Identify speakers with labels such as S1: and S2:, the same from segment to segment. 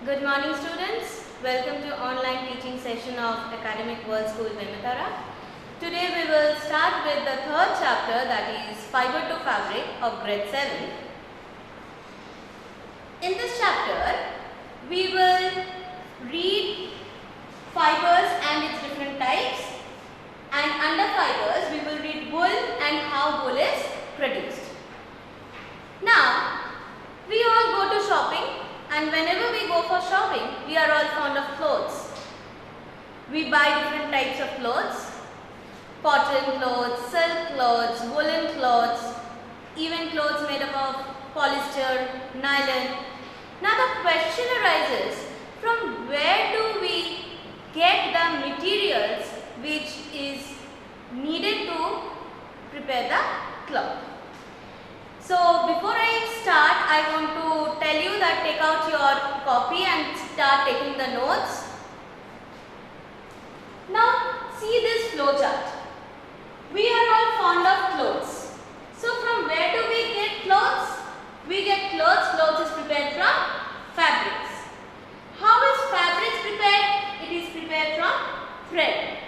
S1: Good morning students. Welcome to online teaching session of Academic World School Vimatara. Today we will start with the third chapter, that is Fiber to Fabric of grade 7. In this chapter we will read fibers and its different types, and under fibers we will read wool and how wool is produced. Now we all go to shopping, and whenever we go for shopping, we are all fond of clothes. We buy different types of clothes: cotton clothes, silk clothes, woolen clothes, even clothes made up of polyester, nylon. Now the question arises, from where do we get the materials which is needed to prepare the cloth? So before I start, I want to tell you that take out your copy and start taking the notes. Now see this flow chart. We are all fond of clothes. So from where do we get clothes? We get clothes. Clothes is prepared from fabrics. How is fabrics prepared? It is prepared from thread.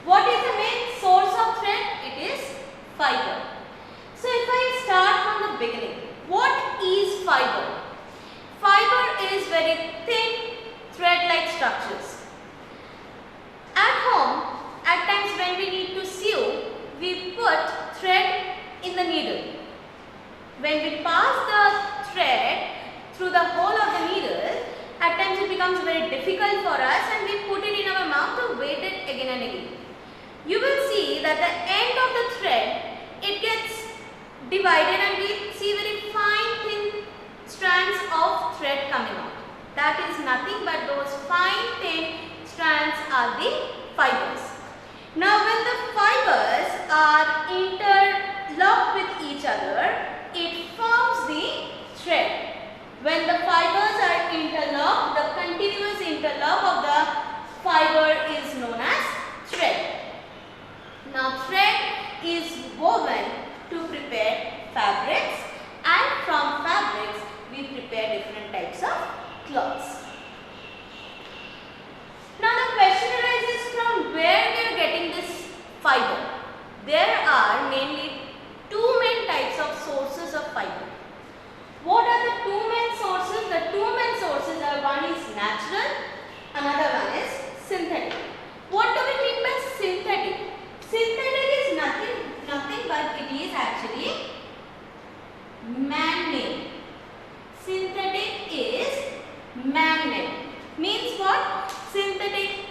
S1: What is the main source of thread? It is fiber. So if I start from the beginning, what is fiber? Fiber is very thin thread-like structures. At home, at times when we need to sew, we put thread in the needle. When we pass the thread through the hole of the needle, at times it becomes very difficult for us and we put it in our mouth to wet it again and again. You will see that the end of the thread, it gets divided and we see very fine thin strands of thread coming out. That is nothing but those fine thin strands are the fibers. Now when the fibers are interlocked with each other, it forms the thread. When the fibers are interlocked, the continuous interlock of the fiber is known as thread. Now thread is woven to prepare fabrics, and from fabrics we prepare different types of cloths. Now the question arises, from where we are getting this fiber? There are mainly two main types of sources of fiber. What are the two main sources? The two main sources are, one is natural, another one is synthetic. What do we mean by synthetic? Synthetic is nothing but it is actually man-made. Synthetic is man-made. Means what? Synthetic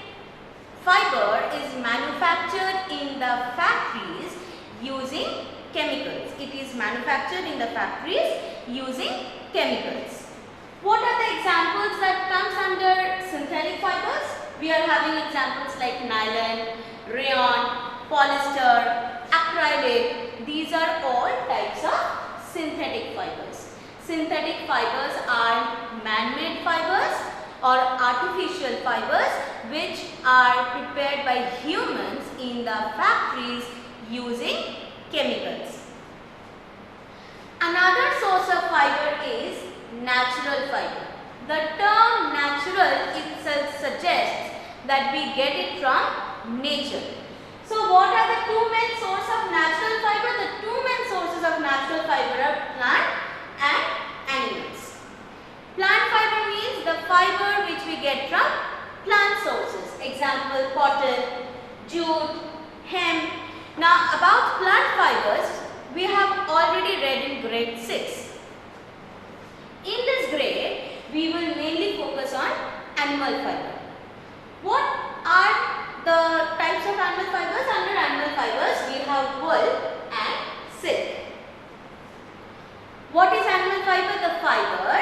S1: fiber is manufactured in the factories using chemicals. It is manufactured in the factories using chemicals. What are the examples that comes under synthetic fibers? We are having examples like nylon, rayon, polyester, acrylic. These are all types of synthetic fibers. Synthetic fibers are man-made fibers or artificial fibers which are prepared by humans in the factories using chemicals. Another source of fiber is natural fiber. The term natural itself suggests that we get it from nature. So what are the two main sources of natural fiber? The two main sources of natural fiber are plant and animals. Plant fiber means the fiber which we get from plant sources. Example, cotton, jute, hemp. Now about plant fibers, we have already read in grade 6. In this grade, we will mainly focus on animal fiber. What are the types of animal fibers? Under animal fibers, we have wool and silk. What is animal fiber? The fiber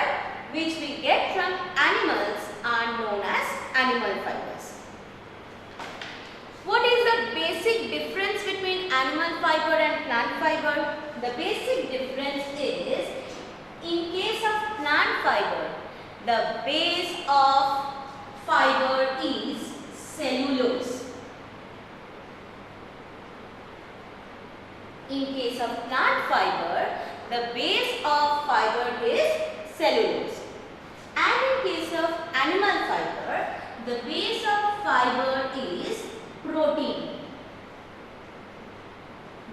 S1: which we get from animals are known as animal fibers. What is the basic difference between animal fiber and plant fiber? The basic difference is, in case of plant fiber, the base of fiber is cellulose. In case of plant fiber, the base of fiber is cellulose. And in case of animal fiber, the base of fiber is protein.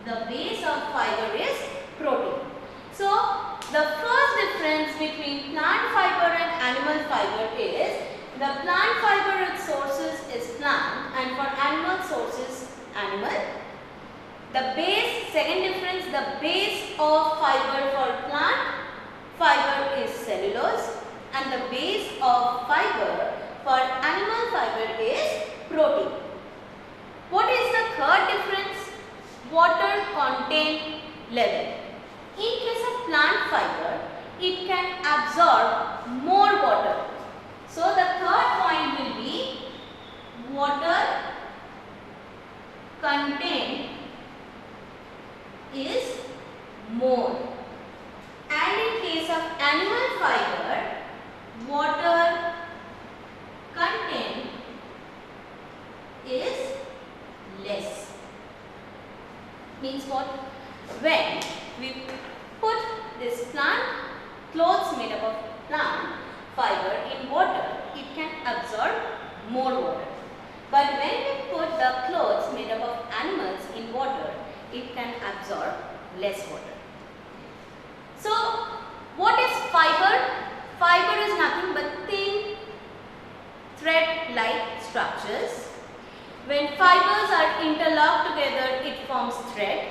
S1: The base of fiber is protein. So, the first difference between plant fiber and animal fiber is the plant fiber its sources is plant and for animal sources animal. The base, second difference, the base of fiber for plant fiber is cellulose and the base of fiber for animal fiber is protein. What is the third difference? Water content level. In case of plant fiber, it can absorb more water. So the third point will be water content is more. And in case of animal fiber, water content is less. Means what? When we put this plant clothes made up of plant fiber in water, it can absorb more water. But when we put the clothes made up of animals in water, it can absorb less water. So, what is fiber? Fiber is nothing but thin thread-like structures. When fibers are interlocked together, it forms thread.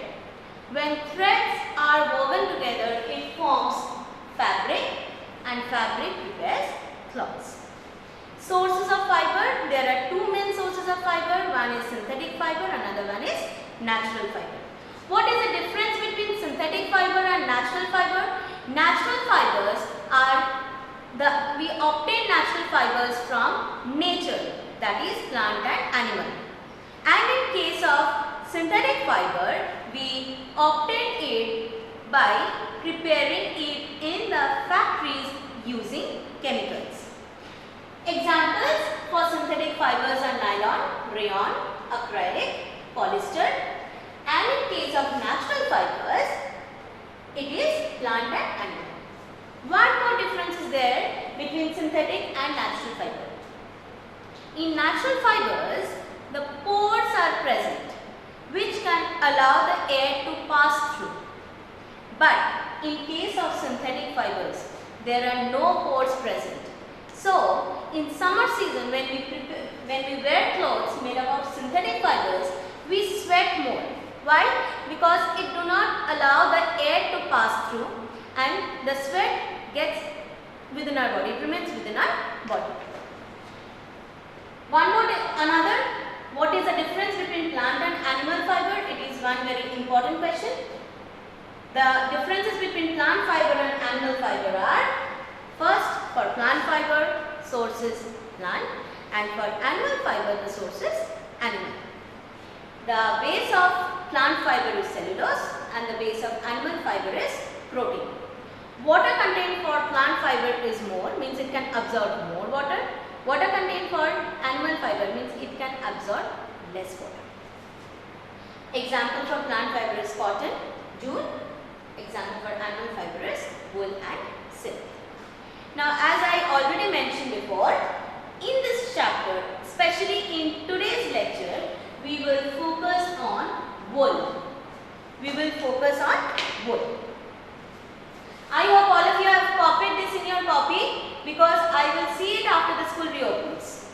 S1: When threads are woven together, it forms fabric and fabric prepares cloths. Sources of fiber, there are two main sources of fiber. One is synthetic fiber, another one is natural fiber. What is the difference between synthetic fiber and natural fiber? Natural fibers are we obtain natural fibers from nature, that is plant and animal. And in case of synthetic fiber, we obtain it by preparing it in the factories using chemicals. Examples for synthetic fibers are nylon, rayon, acrylic, polyester, and in case of natural fibers, it is plant and animal. One more difference is there between synthetic and natural fiber. In natural fibers, the pores are present which can allow the air to pass through. But in case of synthetic fibers, there are no pores present. So, in summer season when we wear clothes made up of synthetic fibers, we sweat more. Why? Because it do not allow the air to pass through and the sweat gets within our body, it remains within our body. What is the difference between plant and animal fiber? It is one very important question. The differences between plant fiber and animal fiber are, first, for plant fiber, source is plant, and for animal fiber, the source is animal. The base of plant fiber is cellulose and the base of animal fiber is protein. Water content for plant fiber is more, means it can absorb more water. Water content for animal fiber means it can absorb less water. Example for plant fiber is cotton, jute. Example for animal fiber is wool and silk. Now, as I already mentioned before, in this chapter, especially in today's lecture, we will focus on wool. We will focus on wool. I hope all of you have copied this in your copy because I will see it after the school reopens.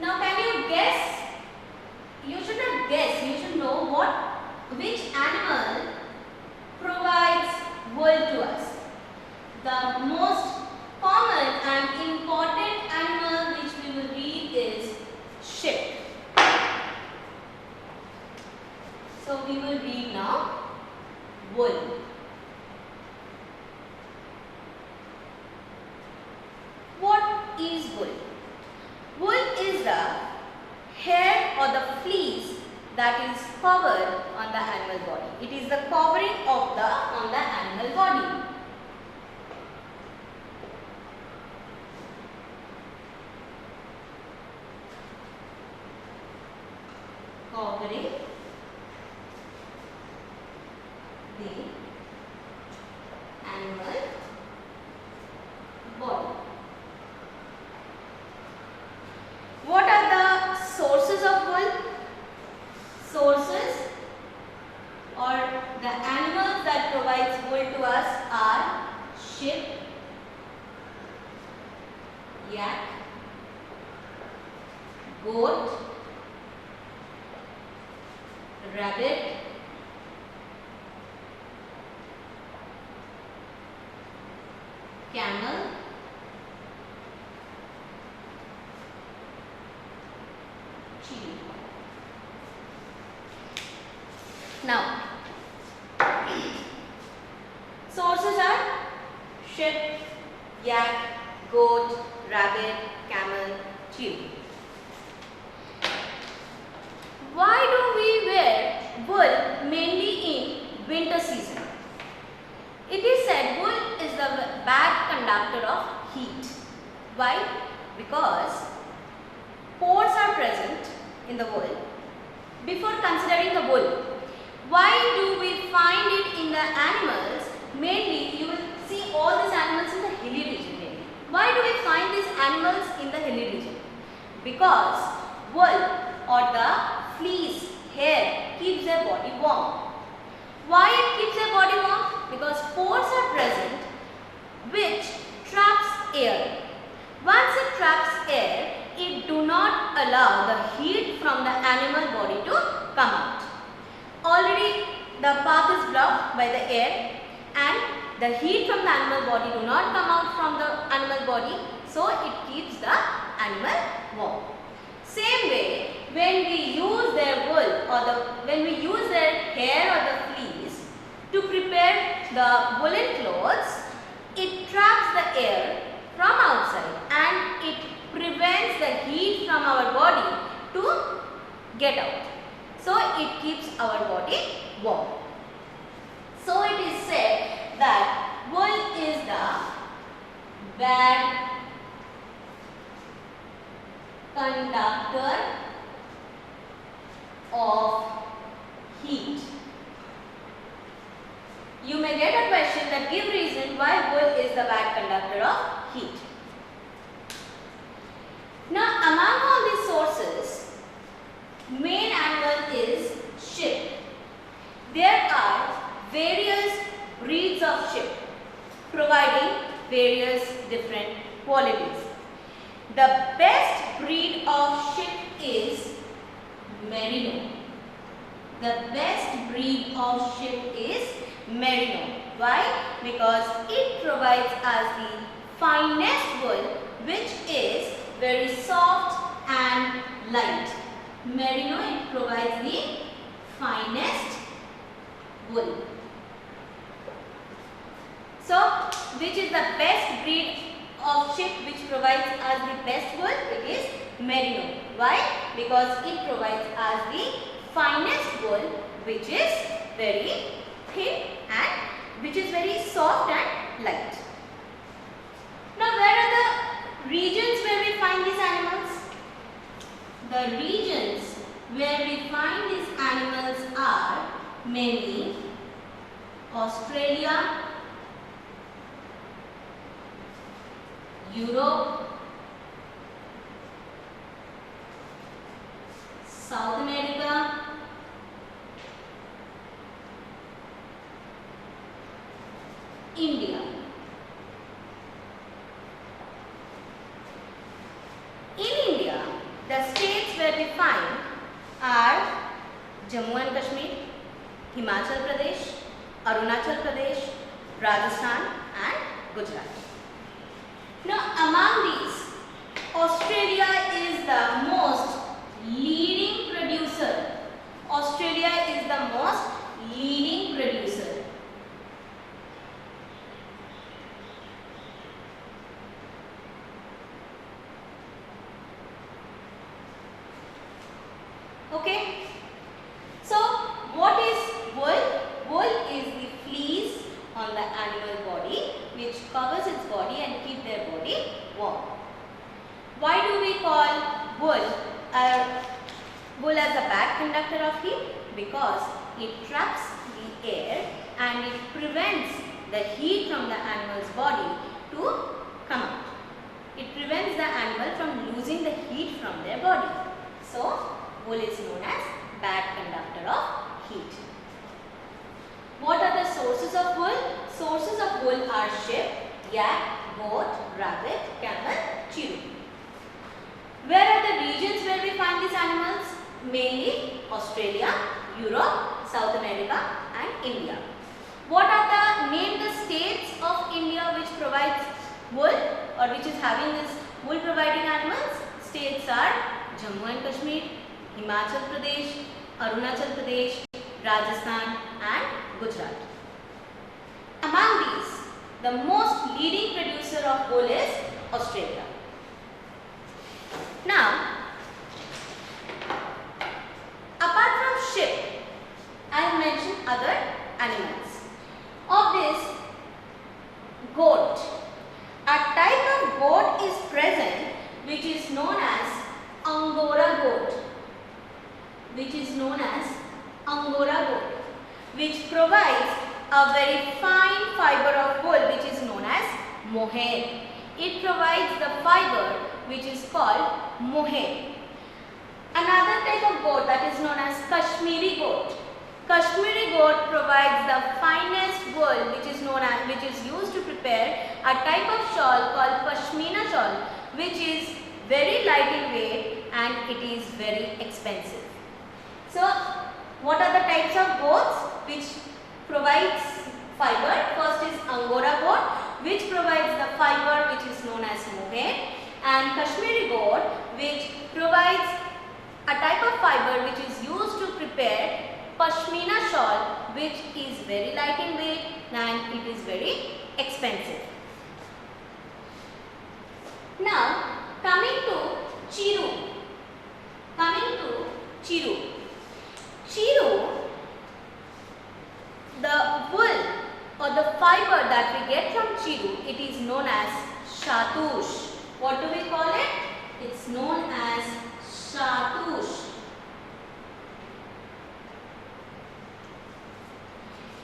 S1: Now, can you guess? You should not guess, you should know which animal provides wool to us. The most common and important animal which we will read is sheep. So we will read now wool. What is wool? Wool is the hair or the fleece that is covered on the animal body. It is the covering on the animal body. Covering the yak, goat, rabbit, camel, cheetah. Now, sources are sheep, yak, goat, rabbit, camel, cheetah. Why do we wear wool mainly in winter season? It is said wool is the bad conductor of heat. Why? Because pores are present in the wool. Before considering the wool, why do we find it in the animals? Mainly, you will see all these animals in the hilly region. Mainly. Why do we find these animals in the hilly region? Because wool or the fleece, hair, keeps their body warm. Why it keeps their body warm? Because pores are present which traps air. Once it traps air, it do not allow the heat from the animal body to come out. Already the path is blocked by the air and the heat from the animal body do not come out from the animal body, so it keeps the animal warm. Same way, when we use their wool or when we use their hair or the fleece to prepare the woolen clothes, it traps the air from outside and it prevents the heat from our body to get out. So it keeps our body warm. So it is said that wool is the bad conductor of heat. You may get a question that give reason why wool is the bad conductor of heat. Now, among all these sources, main animal is sheep. There are various breeds of sheep providing various different qualities. The best breed of sheep is Merino. The best breed of sheep is Merino. Why? Because it provides us the finest wool which is very soft and light. Merino, it provides the finest wool. So, which is the best breed of sheep which provides us the best wool? It is Merino. Why? Because it provides us the finest wool which is very thin and which is very soft and light. Now, where are the regions where we find these animals? The regions where we find these animals are mainly Australia, Europe, South America, India. In India, the states where we find are Jammu and Kashmir, Himachal Pradesh, Arunachal Pradesh, Rajasthan and Gujarat. Now, among these, Australia is the most leading producer. Australia is the most leading producer. Okay. So, what is wool? Wool is the fleece on the animal body which covers its body and keep their body warm. Why do we call wool as a bad conductor of heat? Because it traps the air and it prevents the heat from the animal's body to come out. It prevents the animal from losing the heat from their body. So, wool is known as bad conductor of heat. What are the sources of wool? Sources of wool are sheep, yak, goat, rabbit, camel, cheetah. mainly Australia, Europe, South America and India. What are name the states of India which provides wool or which is having this wool providing animals? States are Jammu and Kashmir, Himachal Pradesh, Arunachal Pradesh, Rajasthan and Gujarat. Among these, the most leading producer of wool is Australia. Now, apart from sheep, I have mentioned other animals. Of this, goat. A type of goat is present which is known as Angora goat. Which is known as Angora goat, which provides a very fine fiber of wool which is known as mohair. It provides the fiber which is called mohair. Another type of goat that is known as Kashmiri goat. Kashmiri goat provides the finest wool which is used to prepare a type of shawl called Pashmina shawl, which is very light in weight and it is very expensive. So, what are the types of goats which provides fiber? First is Angora goat, which provides the fiber which is known as mohair, and Kashmiri goat, which provides a type of fiber which is used to prepare Pashmina shawl, which is very light in weight and it is very expensive. Now, coming to Chiru. Chiru, the wool or the fiber that we get from Chiru, it is known as Shatush. What do we call it? It's known as Shatush.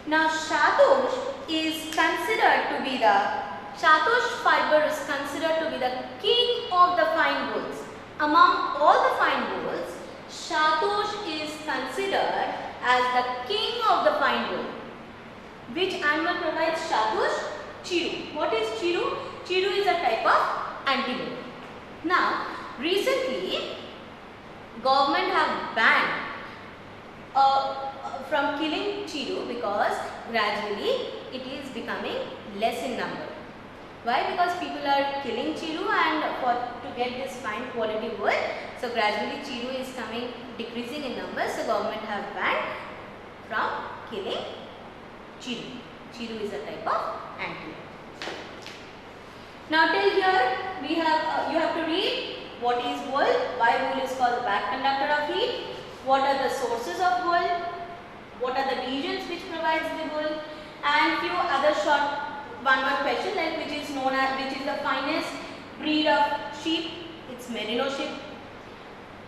S1: Now, Shatush fiber is considered to be the king of the fine wools. Among all the fine wools, Shatush is considered as the king of the fine wool. Which animal provides Shatush? Chiru. What is Chiru? Chiru is a type of antelope. Now, recently, government have banned from killing Chiru because gradually it is becoming less in number. Why? Because people are killing Chiru and to get this fine quality wool. So gradually Chiru is decreasing in number. So government have banned from killing Chiru. Chiru is a type of antelope. Now till here we have you have to read what is wool, why wool is called the bad conductor of heat, what are the sources of wool, what are the regions which provides the wool, and few other short one more question like which is the finest breed of sheep. It's merino sheep.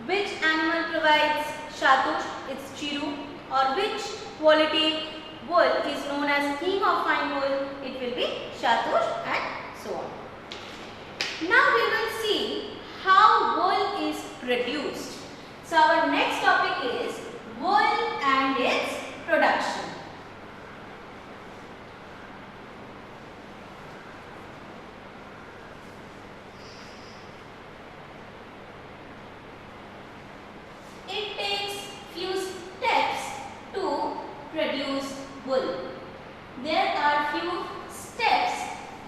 S1: Which animal provides Shatush? It's Chiru. Or which quality wool is known as king of fine wool? It will be Shatush and so on. Now we will see how wool is produced. So our next topic is wool and its production. It takes few steps to produce wool. There are few steps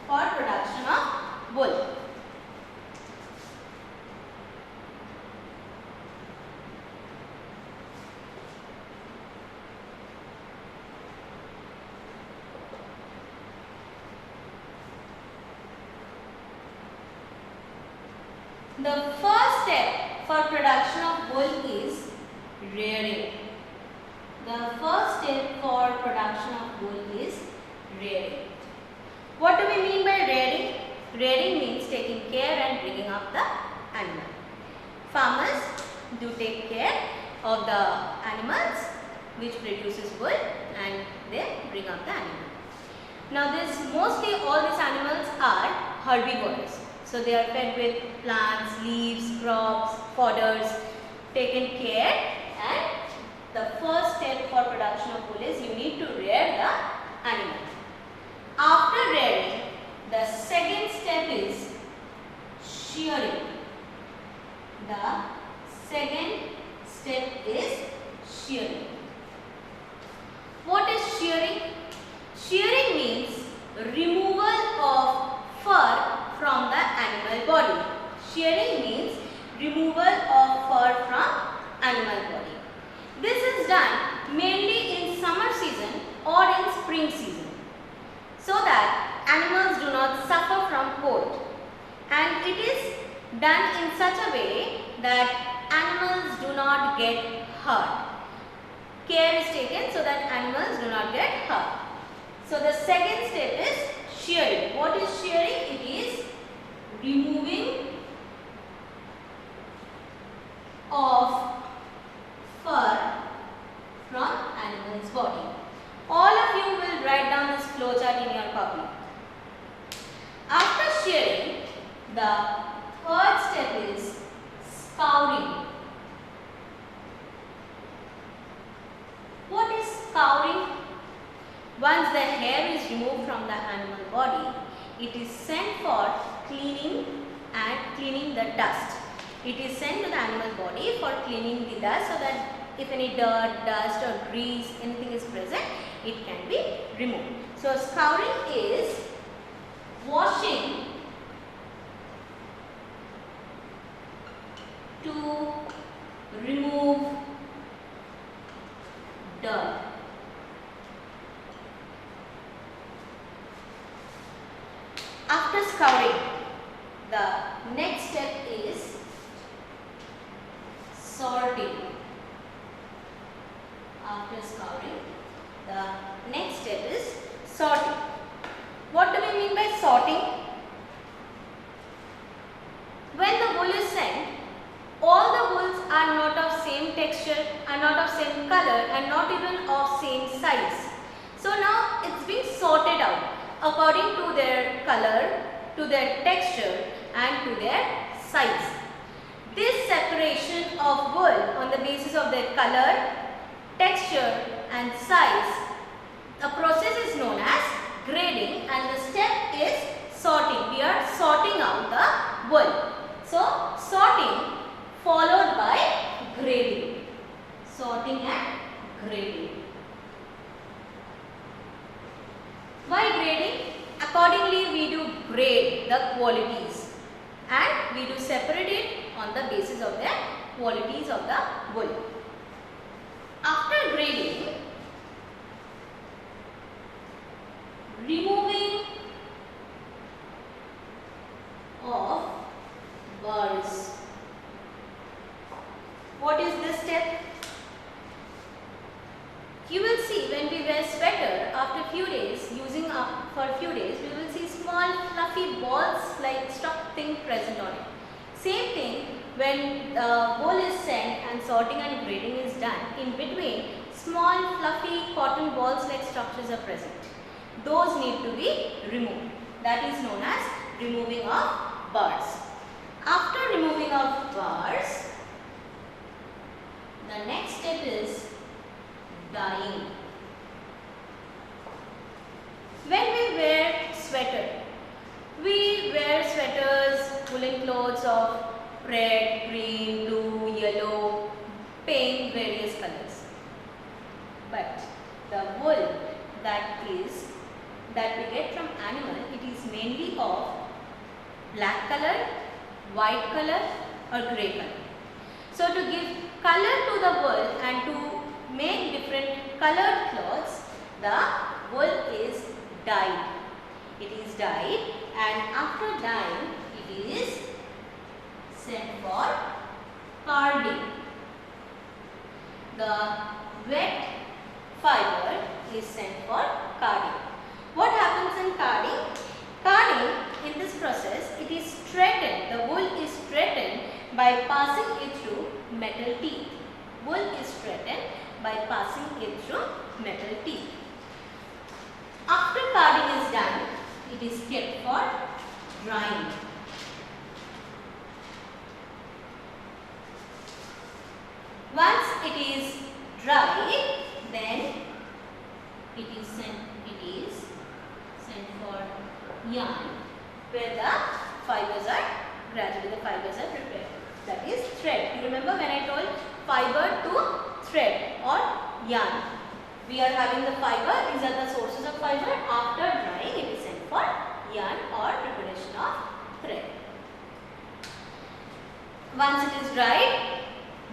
S1: for production of wool. The first step for production of wool is rearing. The first step for production of wool is rearing. What do we mean by rearing? Rearing means taking care and bringing up the animal. Farmers do take care of the animals which produces wool and they bring up the animal. Now mostly all these animals are herbivores. So they are fed with plants, leaves, crops, fodders, taken care, and the first step for production of wool is you need to rear the animal. After rearing, the second step is shearing. The second step is shearing. What is shearing? Shearing means removal of fur from the animal body. Shearing means removal of fur from animal body. This is done mainly in summer season or in spring season, so that animals do not suffer from cold, and it is done in such a way that animals do not get hurt. Care is taken so that animals do not get hurt. So the second step is shearing. What is shearing? It is removing of fur from animal's body. All of you will write down this flowchart in your copy. After shearing, the third step is scouring. What is scouring? Once the hair is removed from the animal body, it is sent for cleaning and cleaning the dust. It is sent to the animal body for cleaning the dust, so that if any dirt, dust or grease, anything is present, it can be removed. So scouring is washing to remove dirt. After scouring, the next step is sorting. After scouring, the next step is sorting. What do we mean by sorting? When the wool is sent, all the wools are not of same texture, are not of same color, and not even of same size. So now it's being sorted out according to their color, to their texture, and to their size. This separation of wool on the basis of their color, texture, and size, a process is known as grading, and the step is sorting. We are sorting out the wool. So sorting followed by grading. Sorting and grading. Why grading? Accordingly, we do grade the qualities, and we do separate it on the basis of the qualities of the wool. After grading, removing of burrs. What is this step? You will see when we wear sweater after few days, using up for few days, we will see small fluffy balls like stuck thing present on it. Same thing when wool is sent and sorting and grading is done. In between, small fluffy cotton balls like structures are present. Those need to be removed. That is known as removing of burrs. After removing of burrs, the next step is dyeing. When we wear sweater, we wear sweaters, woolen clothes of red, green, blue, yellow, pink, various colors. But the wool that we get from animal, it is mainly of black color, white color or grey color. So to give color to the wool and to make different colored clothes, the wool is dyed. It is dyed, and after dyeing, it is sent for carding. The wet fiber is sent for carding. What happens in carding? Carding, in this process, it is straightened. The wool is straightened by passing it through metal teeth. Wool is straightened by passing it through metal teeth. After carding is done, it is kept for drying. Once it is dry, then it is sent for yarn, where the fibers are prepared. That is thread. You remember when I told fiber to thread or yarn. We are having the fiber, these are the sources of fiber. After drying, it is sent for yarn or preparation of thread. Once it is dried,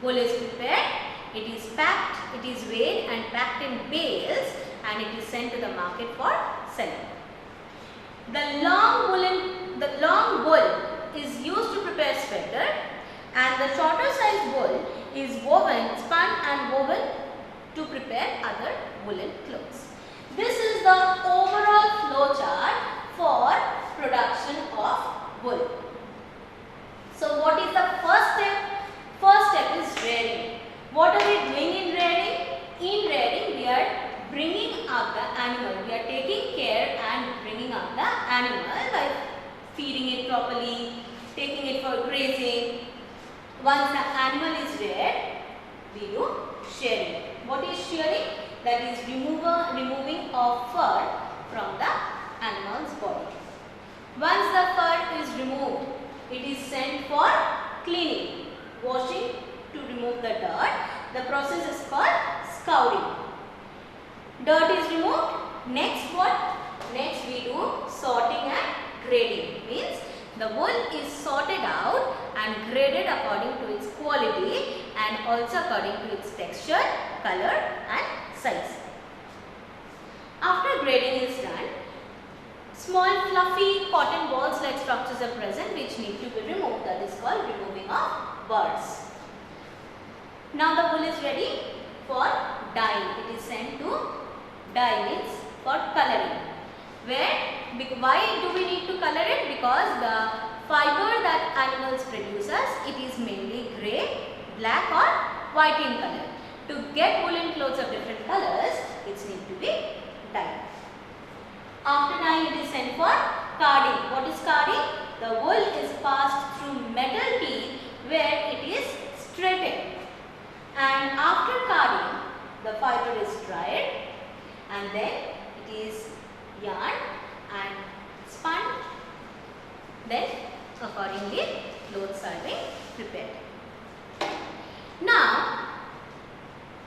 S1: wool is prepared, it is packed, it is weighed and packed in bales, and it is sent to the market for selling. The long wool is used to prepare sweater, and the shorter size wool is spun and woven to prepare other woolen clothes. This is the overall flow chart for production of wool. So what is the first step? First step is rearing. What are we doing in rearing? In rearing, we are bringing up the animal. We are taking care and bringing up the animal by feeding it properly, taking it for grazing. Once the animal is reared, we do shearing. What is shearing? That is removing of fur from the animal's body. Once the fur is removed, it is sent for cleaning, washing to remove the dirt. The process is called scouring. Dirt is removed. Next what? Next we do sorting and grading. Means the wool is sorted out and graded according to its quality and also according to its texture, color and size. After grading is done, small fluffy cotton balls like structures are present which need to be removed. That is called removing of burrs. Now the wool is ready for dyeing. It is sent to dye mills for coloring. Why do we need to color it? Because the fiber that animals produces, it is mainly grey, black or white in color. To get woolen clothes of different colors, it needs to be dyed. After dyeing, it is sent for carding. What is carding? The wool is passed through metal teeth where it is straightened. And after carding, the fiber is dried and then it is yarn and spun. Then accordingly clothes are being prepared. Now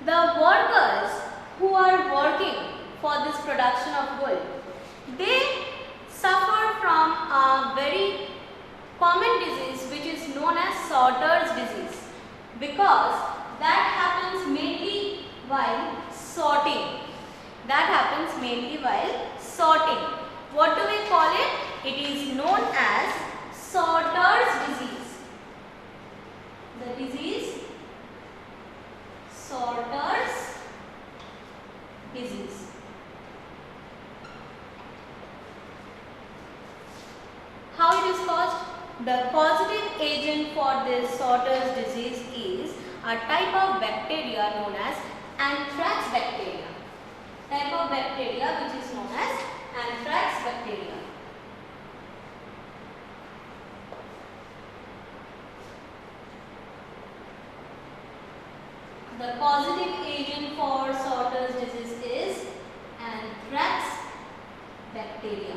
S1: the workers who are working for this production of wool, they suffer from a very common disease which is known as sorter's disease, because that happens mainly while sorting. What do we call it? It is known as sorter's disease. The disease sorter's disease. How it is caused? The causative agent for this sorter's disease is a type of bacteria known as anthrax bacteria. Type of bacteria which is known as anthrax bacteria. The causative agent for sorter's disease is anthrax bacteria.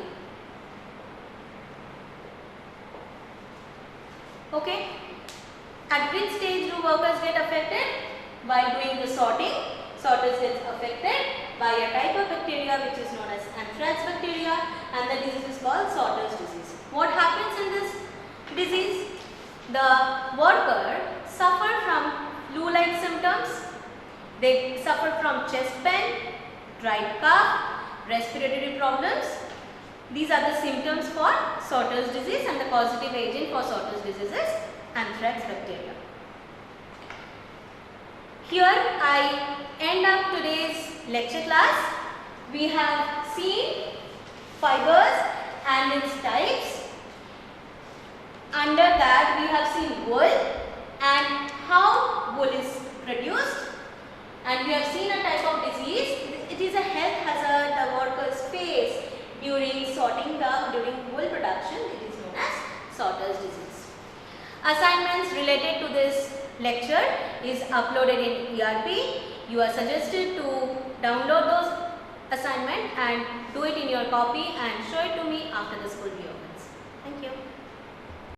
S1: Okay. At which stage do workers get affected? While doing the sorting, sorters gets affected by a type of bacteria which is known as anthrax bacteria, and the disease is called sorter's disease. What happens in this disease? The worker suffer from flu-like symptoms. They suffer from chest pain, dry cough, respiratory problems. These are the symptoms for sorter's disease, and the causative agent for sorter's disease is anthrax bacteria. Here I end up today's lecture class. We have seen fibers and its types. Under that we have seen wool and how wool is produced, and we have seen a type of disease. It is a health hazard the workers face during wool production. It is known as sorter's disease. Assignments related to this lecture is uploaded in ERP. You are suggested to download those assignment and do it in your copy and show it to me after the school view.